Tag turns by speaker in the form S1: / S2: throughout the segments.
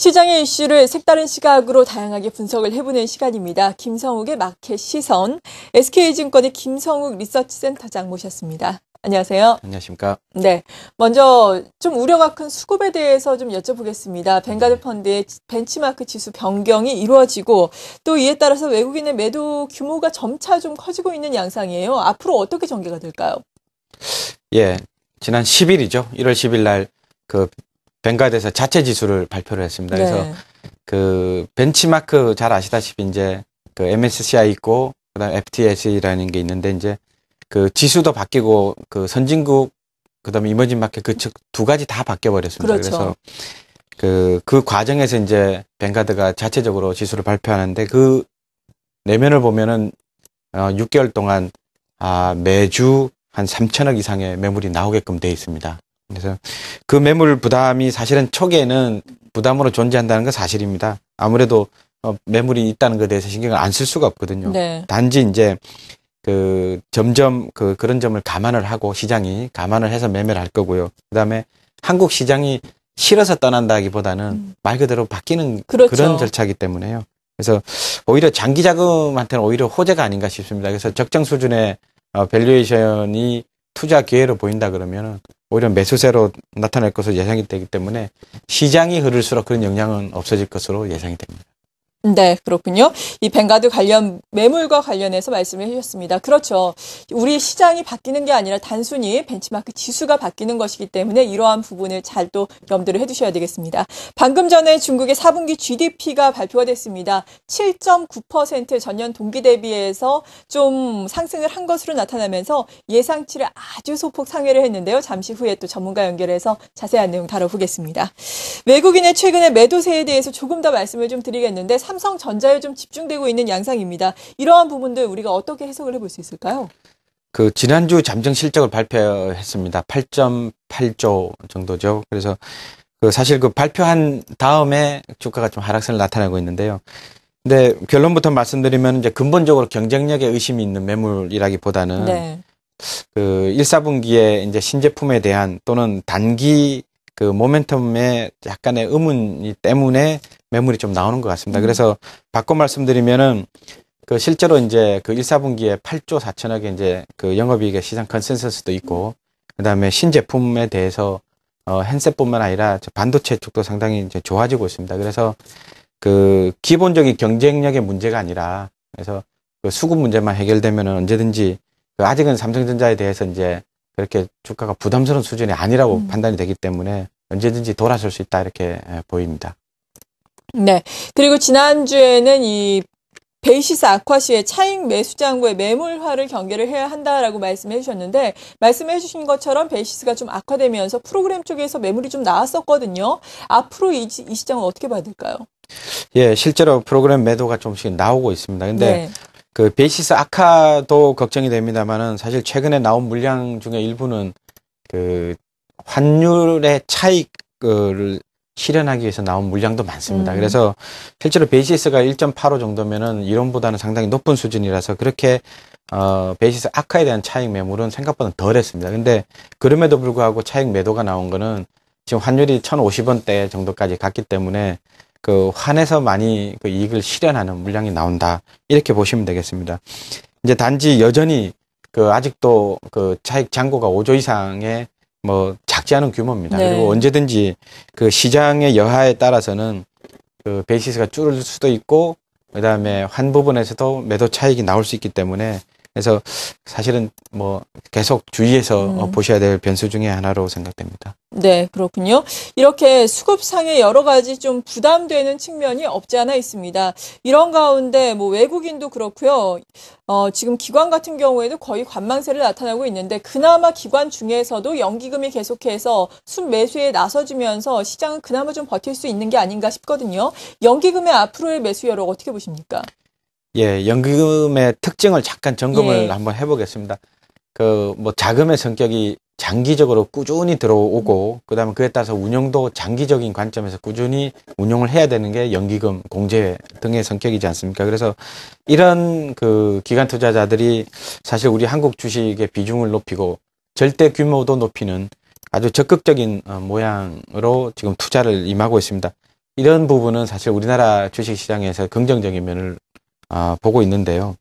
S1: 시장의 이슈를 색다른 시각으로 다양하게 분석을 해보는 시간입니다. 김성욱의 마켓 시선, SK증권의 김성욱 리서치센터장 모셨습니다. 안녕하세요.
S2: 안녕하십니까.
S1: 네, 먼저 좀 우려가 큰 수급에 대해서 좀 여쭤보겠습니다. 뱅가드 펀드의 벤치마크 지수 변경이 이루어지고 또 이에 따라서 외국인의 매도 규모가 점차 좀 커지고 있는 양상이에요. 앞으로 어떻게 전개가 될까요?
S2: 예, 지난 10일이죠. 1월 10일 날 그 뱅가드에서 자체 지수를 발표를 했습니다. 그래서
S1: 네.
S2: 그 벤치마크 잘 아시다시피 이제 그 MSCI 있고 그다음 FTSE라는 게 있는데 이제 그 지수도 바뀌고 그 선진국 그다음에 이머징 마켓 그 두 가지 다 바뀌어 버렸습니다.
S1: 그렇죠.
S2: 그래서 그 과정에서 이제 뱅가드가 자체적으로 지수를 발표하는데 그 내면을 보면은 6개월 동안 매주 한 3천억 이상의 매물이 나오게끔 돼 있습니다. 그래서 그 매물 부담이 사실은 초기에는 부담으로 존재한다는 건 사실입니다. 아무래도 매물이 있다는 것에 대해서 신경을 안 쓸 수가 없거든요.
S1: 네.
S2: 단지 이제 그 점점 그런 점을 감안을 하고 시장이 감안을 해서 매매를 할 거고요. 그다음에 한국 시장이 싫어서 떠난다기보다는 말 그대로 바뀌는
S1: 그렇죠.
S2: 그런 절차이기 때문에요. 그래서 오히려 장기 자금한테는 오히려 호재가 아닌가 싶습니다. 그래서 적정 수준의 밸류에이션이 투자 기회로 보인다 그러면은 오히려 매수세로 나타날 것으로 예상이 되기 때문에 시장이 흐를수록 그런 영향은 없어질 것으로 예상이 됩니다.
S1: 네, 그렇군요. 이 뱅가드 관련 매물과 관련해서 말씀을 해주셨습니다. 그렇죠. 우리 시장이 바뀌는 게 아니라 단순히 벤치마크 지수가 바뀌는 것이기 때문에 이러한 부분을 잘 또 염두를 해두셔야 되겠습니다. 방금 전에 중국의 4분기 GDP가 발표가 됐습니다. 7.9% 전년 동기 대비해서 좀 상승을 한 것으로 나타나면서 예상치를 아주 소폭 상회를 했는데요. 잠시 후에 또 전문가 연결해서 자세한 내용 다뤄보겠습니다. 외국인의 최근의 매도세에 대해서 조금 더 말씀을 좀 드리겠는데 삼성전자에 좀 집중되고 있는 양상입니다. 이러한 부분들 우리가 어떻게 해석을 해볼 수 있을까요?
S2: 그 지난주 잠정 실적을 발표했습니다. 8.8조 정도죠. 그래서 그 사실 그 발표한 다음에 주가가 좀 하락세를 나타내고 있는데요. 근데 결론부터 말씀드리면 이제 근본적으로 경쟁력에 의심이 있는 매물이라기보다는
S1: 네.
S2: 그 1, 4분기에 이제 신제품에 대한 또는 단기 그 모멘텀에 약간의 의문이 때문에 매물이 좀 나오는 것 같습니다. 그래서 바꿔 말씀드리면은 그 실제로 이제 그 1, 4분기에 8조 4천억의 이제 그 영업이익의 시장 컨센서스도 있고 그다음에 신제품에 대해서 핸셋뿐만 아니라 반도체 쪽도 상당히 이제 좋아지고 있습니다. 그래서 그 기본적인 경쟁력의 문제가 아니라 그래서 그 수급 문제만 해결되면은 언제든지 그 아직은 삼성전자에 대해서 이제 그렇게 주가가 부담스러운 수준이 아니라고 판단이 되기 때문에 언제든지 돌아설 수 있다 이렇게 보입니다.
S1: 네. 그리고 지난주에는 이 베이시스 아쿠아시의 차익 매수장과의 매물화를 경계를 해야 한다라고 말씀해 주셨는데 말씀해 주신 것처럼 베이시스가 좀 악화되면서 프로그램 쪽에서 매물이 좀 나왔었거든요. 앞으로 이 시장은 어떻게 봐야 될까요?
S2: 예, 실제로 프로그램 매도가 조금씩 나오고 있습니다. 근데
S1: 네.
S2: 그 베이시스 악화도 걱정이 됩니다만은 사실 최근에 나온 물량 중에 일부는 그 환율의 차익을 실현하기 위해서 나온 물량도 많습니다. 그래서 실제로 베이시스가 1.85 정도면은 이론보다는 상당히 높은 수준이라서 그렇게 베이시스 악화에 대한 차익 매물은 생각보다 덜했습니다. 근데 그럼에도 불구하고 차익 매도가 나온 거는 지금 환율이 1,050원대 정도까지 갔기 때문에 그 환에서 많이 그 이익을 실현하는 물량이 나온다. 이렇게 보시면 되겠습니다. 이제 단지 여전히 그 아직도 그 차익 잔고가 5조 이상의 뭐 작지 않은 규모입니다.
S1: 네.
S2: 그리고 언제든지 그 시장의 여하에 따라서는 그 베이시스가 줄을 수도 있고 그다음에 환 부분에서도 매도 차익이 나올 수 있기 때문에 그래서 사실은 뭐 계속 주의해서 보셔야 될 변수 중에 하나로 생각됩니다.
S1: 네, 그렇군요. 이렇게 수급상의 여러 가지 좀 부담되는 측면이 없지 않아 있습니다. 이런 가운데 뭐 외국인도 그렇고요. 지금 기관 같은 경우에도 거의 관망세를 나타나고 있는데 그나마 기관 중에서도 연기금이 계속해서 순매수에 나서주면서 시장은 그나마 좀 버틸 수 있는 게 아닌가 싶거든요. 연기금의 앞으로의 매수 여력 어떻게 보십니까?
S2: 예, 연기금의 특징을 잠깐 점검을 한번 해보겠습니다. 그 뭐 자금의 성격이 장기적으로 꾸준히 들어오고 그다음에 그에 따라서 운용도 장기적인 관점에서 꾸준히 운용을 해야 되는 게 연기금, 공제 등의 성격이지 않습니까? 그래서 이런 그 기관 투자자들이 사실 우리 한국 주식의 비중을 높이고 절대 규모도 높이는 아주 적극적인 모양으로 지금 투자를 임하고 있습니다. 이런 부분은 사실 우리나라 주식시장에서 긍정적인 면을 보고 있는데요.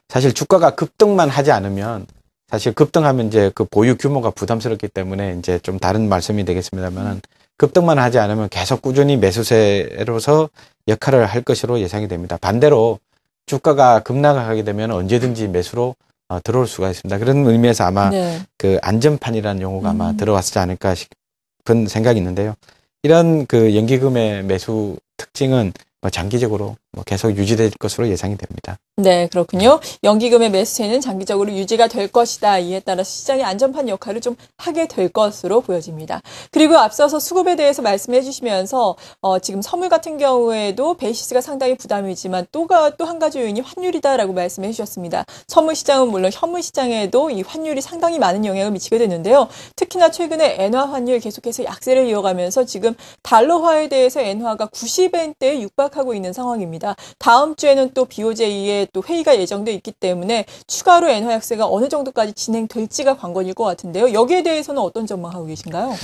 S2: 사실 주가가 급등만 하지 않으면 사실 급등하면 이제 그 보유 규모가 부담스럽기 때문에 이제 좀 다른 말씀이 되겠습니다만 급등만 하지 않으면 계속 꾸준히 매수세로서 역할을 할 것으로 예상이 됩니다. 반대로 주가가 급락하게 되면 언제든지 매수로 들어올 수가 있습니다. 그런 의미에서 아마
S1: 네.
S2: 그 안전판이라는 용어가 아마 들어왔지 않을까 싶은 생각이 있는데요. 이런 그 연기금의 매수 특징은 장기적으로 계속 유지될 것으로 예상이 됩니다.
S1: 네, 그렇군요. 연기금의 매수세는 장기적으로 유지가 될 것이다. 이에 따라서 시장의 안전판 역할을 좀 하게 될 것으로 보여집니다. 그리고 앞서서 수급에 대해서 말씀해 주시면서 지금 선물 같은 경우에도 베이시스가 상당히 부담이지만 또 한 가지 요인이 환율이다라고 말씀해 주셨습니다. 선물 시장은 물론 현물 시장에도 이 환율이 상당히 많은 영향을 미치게 되는데요. 특히나 최근에 엔화 환율 계속해서 약세를 이어가면서 지금 달러화에 대해서 엔화가 90엔대에 육박하고 있는 상황입니다. 다음 주에는 또 BOJ의 또 회의가 예정돼 있기 때문에 추가로 엔화 약세가 어느 정도까지 진행될지가 관건일 것 같은데요. 여기에 대해서는 어떤 전망하고 계신가요?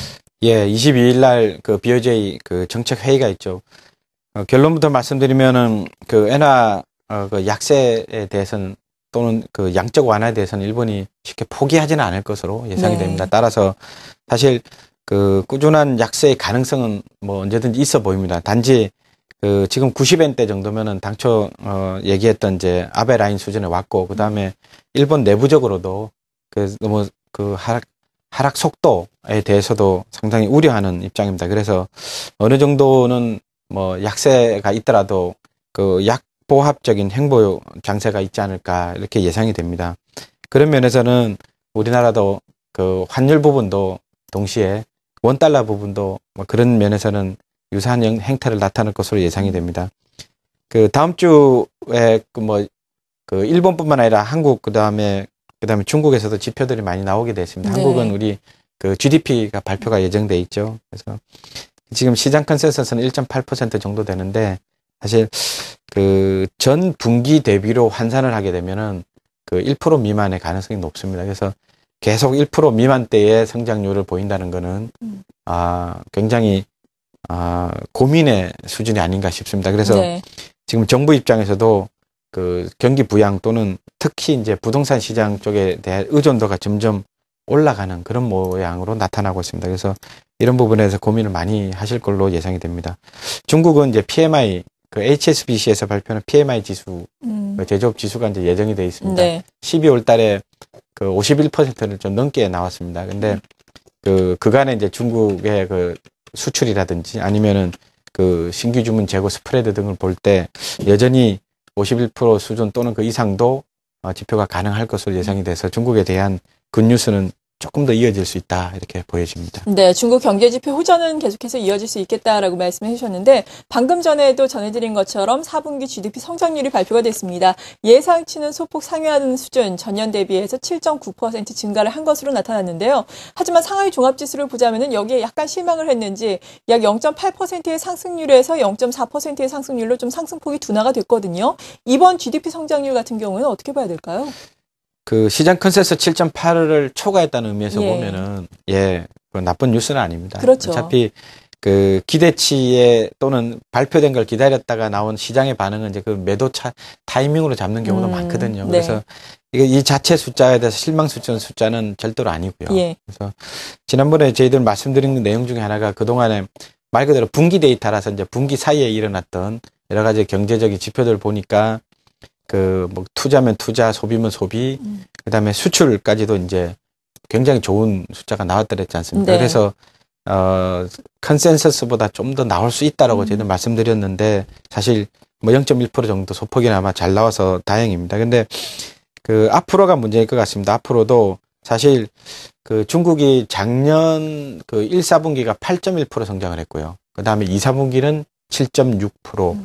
S2: 예, 22일 날 그 BOJ 그 정책 회의가 있죠. 결론부터 말씀드리면은 그 엔화 그 약세에 대해서는 또는 그 양적 완화에 대해서는 일본이 쉽게 포기하지는 않을 것으로 예상이 됩니다. 따라서 사실 그 꾸준한 약세의 가능성은 뭐 언제든지 있어 보입니다. 단지 그 지금 90엔대 정도면은 당초 얘기했던 이제 아베 라인 수준에 왔고 그다음에 일본 내부적으로도 그 너무 그 하락 속도에 대해서도 상당히 우려하는 입장입니다. 그래서 어느 정도는 뭐 약세가 있더라도 그 약보합적인 행보 장세가 있지 않을까 이렇게 예상이 됩니다. 그런 면에서는 우리나라도 그 환율 부분도 동시에 원달러 부분도 뭐 그런 면에서는 유사한 행태를 나타낼 것으로 예상이 됩니다. 그 다음 주에 그 일본뿐만 아니라 한국 그다음에 중국에서도 지표들이 많이 나오게 됐습니다.
S1: 네.
S2: 한국은 우리 그 GDP가 발표가 예정돼 있죠. 그래서 지금 시장 컨센서스는 1.8% 정도 되는데 사실 그 전 분기 대비로 환산을 하게 되면은 그 1% 미만의 가능성이 높습니다. 그래서 계속 1% 미만대의 성장률을 보인다는 거는 굉장히 고민의 수준이 아닌가 싶습니다. 그래서
S1: 네.
S2: 지금 정부 입장에서도 그 경기 부양 또는 특히 이제 부동산 시장 쪽에 대한 의존도가 점점 올라가는 그런 모양으로 나타나고 있습니다. 그래서 이런 부분에서 고민을 많이 하실 걸로 예상이 됩니다. 중국은 이제 PMI, 그 HSBC에서 발표하는 PMI 지수, 그 제조업 지수가 이제 예정이 되어 있습니다.
S1: 네.
S2: 12월 달에 그 51%를 좀 넘게 나왔습니다. 근데 그 그간에 이제 중국의 그 수출이라든지 아니면은 그 신규 주문 재고 스프레드 등을 볼 때 여전히 51% 수준 또는 그 이상도 지표가 가능할 것으로 예상이 돼서 중국에 대한 굿뉴스는 조금 더 이어질 수 있다 이렇게 보여집니다.
S1: 네, 중국 경제지표 호전은 계속해서 이어질 수 있겠다라고 말씀해 주셨는데 방금 전에도 전해드린 것처럼 4분기 GDP 성장률이 발표가 됐습니다. 예상치는 소폭 상회하는 수준, 전년 대비해서 7.9% 증가를 한 것으로 나타났는데요. 하지만 상하이 종합지수를 보자면은 여기에 약간 실망을 했는지 약 0.8%의 상승률에서 0.4%의 상승률로 좀 상승폭이 둔화가 됐거든요. 이번 GDP 성장률 같은 경우는 어떻게 봐야 될까요?
S2: 그 시장 컨센서스 7.8을 초과했다는 의미에서
S1: 예.
S2: 보면은 그 나쁜 뉴스는 아닙니다.
S1: 그렇죠.
S2: 어차피 그 기대치에 또는 발표된 걸 기다렸다가 나온 시장의 반응은 이제 그 매도 타이밍으로 잡는 경우도 많거든요.
S1: 네.
S2: 그래서 이 자체 숫자에 대해서 실망 숫자는 절대로 아니고요.
S1: 예.
S2: 그래서 지난번에 저희들 말씀드린 내용 중에 하나가 그동안에 말 그대로 분기 데이터라서 이제 분기 사이에 일어났던 여러 가지 경제적인 지표들을 보니까 그 뭐 투자면 투자, 소비면 소비, 그다음에 수출까지도 이제 굉장히 좋은 숫자가 나왔다 그랬지 않습니까?
S1: 네.
S2: 그래서 컨센서스보다 좀 더 나올 수 있다라고 저희는 말씀드렸는데 사실 뭐 0.1% 정도 소폭이나마 잘 나와서 다행입니다. 근데 그 앞으로가 문제일 것 같습니다. 앞으로도 사실 그 중국이 작년 그 1, 4분기가 8.1% 성장을 했고요. 그다음에 2, 4분기는 7.6%,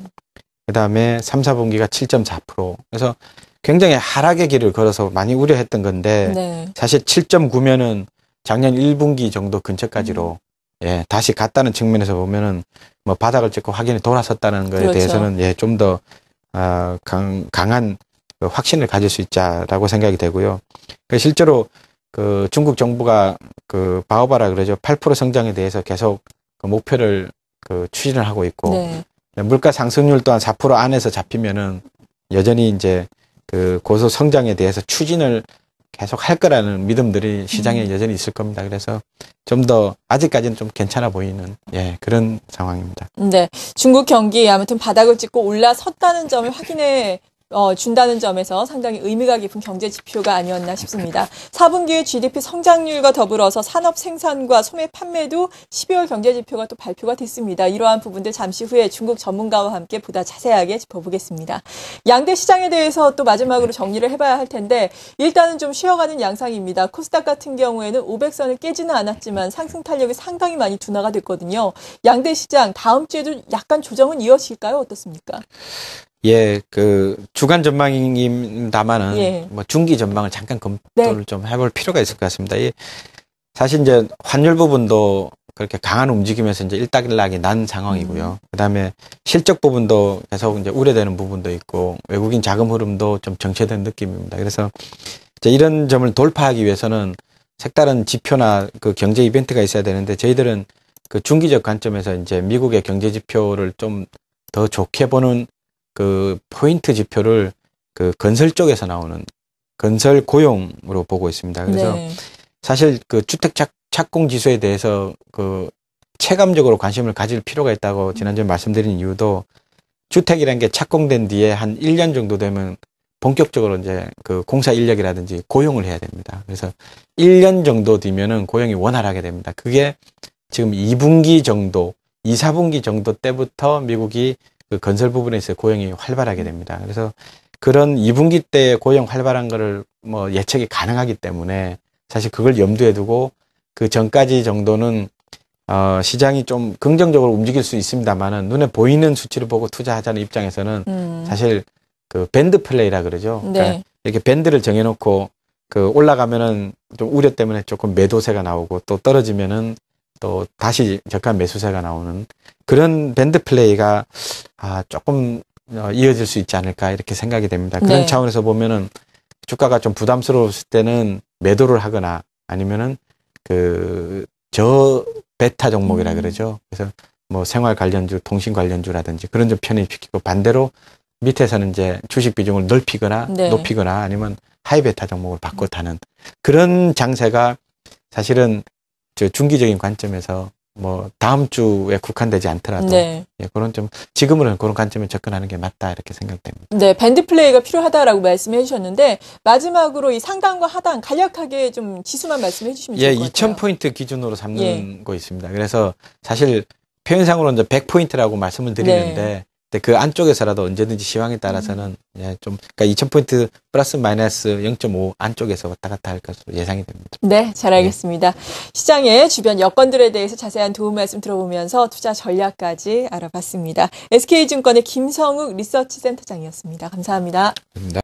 S2: 그다음에 3, 4분기가 7.4%. 그래서 굉장히 하락의 길을 걸어서 많이 우려했던 건데
S1: 네.
S2: 사실 7.9면은 작년 1분기 정도 근처까지로 예, 다시 갔다는 측면에서 보면은 뭐 바닥을 찍고 확연히 돌아섰다는 거에
S1: 그렇죠.
S2: 대해서는 예, 좀 더 강한 그 확신을 가질 수 있자라고 생각이 되고요. 실제로 그 중국 정부가 그 바오바라 그러죠. 8% 성장에 대해서 계속 그 목표를 그 추진을 하고 있고
S1: 네.
S2: 물가 상승률 또한 4% 안에서 잡히면은 여전히 이제 그 고소 성장에 대해서 추진을 계속 할 거라는 믿음들이 시장에 여전히 있을 겁니다. 그래서 좀 더 아직까지는 좀 괜찮아 보이는 그런 상황입니다.
S1: 네. 중국 경기 아무튼 바닥을 찍고 올라섰다는 점을 확인해 준다는 점에서 상당히 의미가 깊은 경제 지표가 아니었나 싶습니다. 4분기의 GDP 성장률과 더불어서 산업 생산과 소매 판매도 12월 경제 지표가 또 발표가 됐습니다. 이러한 부분들 잠시 후에 중국 전문가와 함께 보다 자세하게 짚어보겠습니다. 양대 시장에 대해서 또 마지막으로 정리를 해봐야 할 텐데 일단은 좀 쉬어가는 양상입니다. 코스닥 같은 경우에는 500선을 깨지는 않았지만 상승 탄력이 상당히 많이 둔화가 됐거든요. 양대 시장 다음 주에도 약간 조정은 이어질까요? 어떻습니까?
S2: 예, 그 주간 전망입니다만은
S1: 예.
S2: 뭐 중기 전망을 잠깐 검토를
S1: 네.
S2: 좀 해볼 필요가 있을 것 같습니다. 사실 이제 환율 부분도 그렇게 강한 움직임에서 이제 일단락이 난 상황이고요. 그다음에 실적 부분도 계속 이제 우려되는 부분도 있고 외국인 자금 흐름도 좀 정체된 느낌입니다. 그래서 이제 이런 점을 돌파하기 위해서는 색다른 지표나 그 경제 이벤트가 있어야 되는데 저희들은 그 중기적 관점에서 이제 미국의 경제 지표를 좀 더 좋게 보는 그 포인트 지표를 그 건설 쪽에서 나오는 건설 고용으로 보고 있습니다. 그래서
S1: 네.
S2: 사실 그 주택 착공 지수에 대해서 그 체감적으로 관심을 가질 필요가 있다고 지난주에 말씀드린 이유도 주택이라는 게 착공된 뒤에 한 1년 정도 되면 본격적으로 이제 그 공사 인력이라든지 고용을 해야 됩니다. 그래서 1년 정도 뒤면은 고용이 원활하게 됩니다. 그게 지금 2분기 정도, 2, 4분기 정도 때부터 미국이 그 건설 부분에서 고용이 활발하게 됩니다. 그래서 그런 2분기 때 고용 활발한 거를 뭐 예측이 가능하기 때문에 사실 그걸 염두에 두고 그 전까지 정도는 시장이 좀 긍정적으로 움직일 수 있습니다만은 눈에 보이는 수치를 보고 투자하자는 입장에서는 사실 그 밴드 플레이라 그러죠.
S1: 네.
S2: 그러니까 이렇게 밴드를 정해놓고 그 올라가면은 좀 우려 때문에 조금 매도세가 나오고 또 떨어지면은 또 다시 저가 매수세가 나오는 그런 밴드 플레이가 조금 이어질 수 있지 않을까 이렇게 생각이 됩니다. 그런
S1: 네.
S2: 차원에서 보면은 주가가 좀 부담스러웠을 때는 매도를 하거나 아니면은 그 저베타 종목이라 그러죠. 그래서 뭐 생활 관련주, 통신 관련주라든지 그런 좀 편입시키고 반대로 밑에서는 이제 주식 비중을 넓히거나
S1: 네.
S2: 높이거나 아니면 하이베타 종목을 바꿔 타는 그런 장세가 사실은 저 중기적인 관점에서 뭐 다음 주에 국한되지 않더라도
S1: 네.
S2: 그런 좀 지금은 그런 관점에 접근하는 게 맞다 이렇게 생각됩니다.
S1: 네, 밴드 플레이가 필요하다라고 말씀해 주셨는데 마지막으로 이 상단과 하단 간략하게 좀 지수만 말씀해 주시면 좋을 것 같아요.
S2: 2000포인트 기준으로 삼는 거 있습니다. 그래서 사실 표현상으로 이제 100포인트라고 말씀을 드리는데 근데 그 안쪽에서라도 언제든지 시황에 따라서는 좀 그러니까 2000포인트 플러스 마이너스 0.5 안쪽에서 왔다 갔다 할 것으로 예상이 됩니다.
S1: 네, 잘 알겠습니다. 시장의 주변 여건들에 대해서 자세한 도움 말씀 들어보면서 투자 전략까지 알아봤습니다. SK증권의 김성욱 리서치 센터장이었습니다. 감사합니다.
S2: 감사합니다.